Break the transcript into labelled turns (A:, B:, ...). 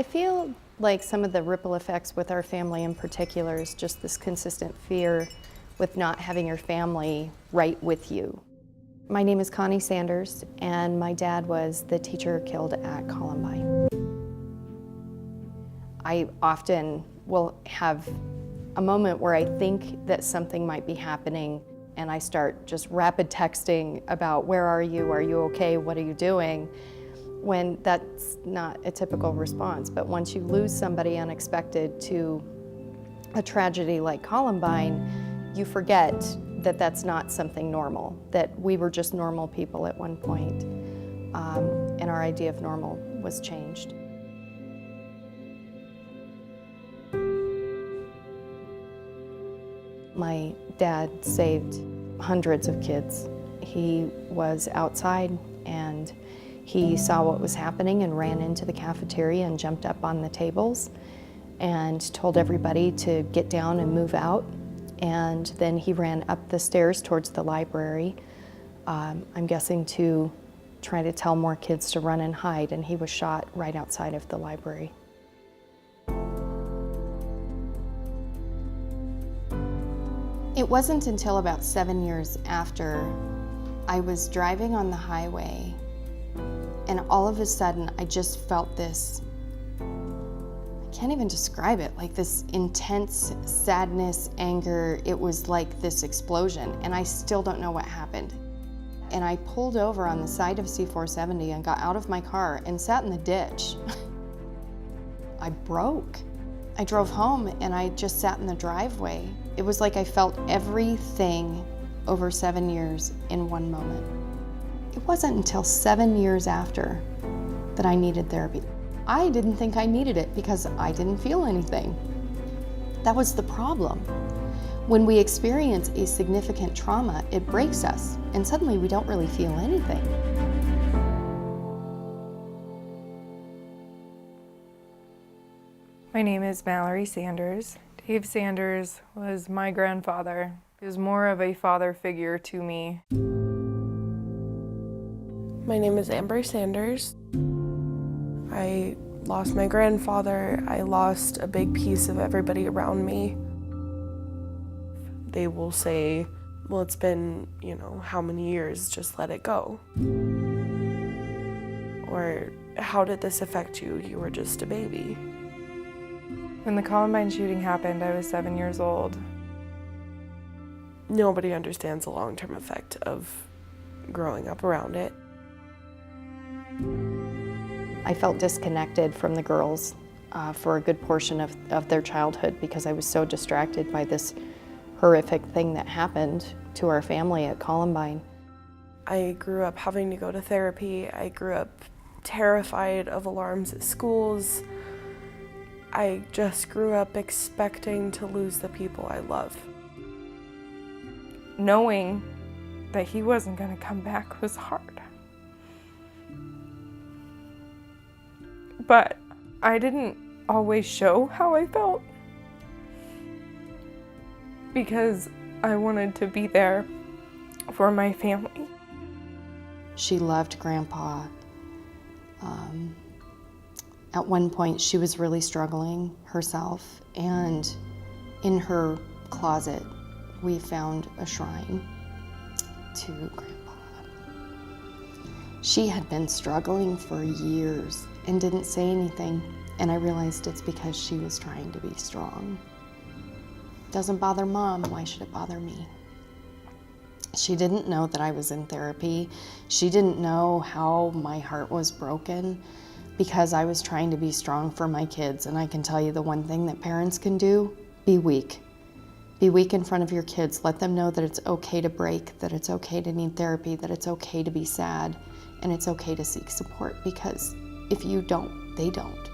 A: I feel like some of the ripple effects with our family in particular is just this consistent fear with not having your family right with you. My name is Connie Sanders, and my dad was the teacher killed at Columbine. I often will have a moment where I think that something might be happening, and I start just rapid texting about where are you okay, what are you doing, when that's not a typical response. But once you lose somebody unexpected to a tragedy like Columbine, you forget that that's not something normal, that we were just normal people at one point, and our idea of normal was changed. My dad saved hundreds of kids. He was outside and he saw what was happening and ran into the cafeteria and jumped up on the tables and told everybody to get down and move out. And then he ran up the stairs towards the library, I'm guessing to try to tell more kids to run and hide, and he was shot right outside of the library. It wasn't until about 7 years after I was driving on the highway, and all of a sudden I just felt this, I can't even describe it, like this intense sadness, anger. It was like this explosion, and I still don't know what happened. And I pulled over on the side of C-470 and got out of my car and sat in the ditch. I broke. I drove home and I just sat in the driveway. It was like I felt everything over 7 years in one moment. It wasn't until 7 years after that I needed therapy. I didn't think I needed it because I didn't feel anything. That was the problem. When we experience a significant trauma, it breaks us, and suddenly we don't really feel anything.
B: My name is Mallory Sanders. Dave Sanders was my grandfather. He was more of a father figure to me.
C: My name is Amber Sanders. I lost my grandfather. I lost a big piece of everybody around me. They will say, well, it's been, how many years, just let it go. Or, how did this affect you? You were just a baby.
B: When the Columbine shooting happened, I was 7 years old.
C: Nobody understands the long-term effect of growing up around it.
A: I felt disconnected from the girls for a good portion of their childhood because I was so distracted by this horrific thing that happened to our family at Columbine.
C: I grew up having to go to therapy. I grew up terrified of alarms at schools. I just grew up expecting to lose the people I love.
B: Knowing that he wasn't going to come back was hard. But I didn't always show how I felt because I wanted to be there for my family.
A: She loved Grandpa. At one point, she was really struggling herself, and in her closet, we found a shrine to Grandpa. She had been struggling for years and didn't say anything, and I realized it's because she was trying to be strong. Doesn't bother Mom, why should it bother me? She didn't know that I was in therapy. She didn't know how my heart was broken because I was trying to be strong for my kids. And I can tell you the one thing that parents can do, be weak. Be weak in front of your kids. Let them know that it's okay to break, that it's okay to need therapy, that it's okay to be sad, and it's okay to seek support, because if you don't, they don't.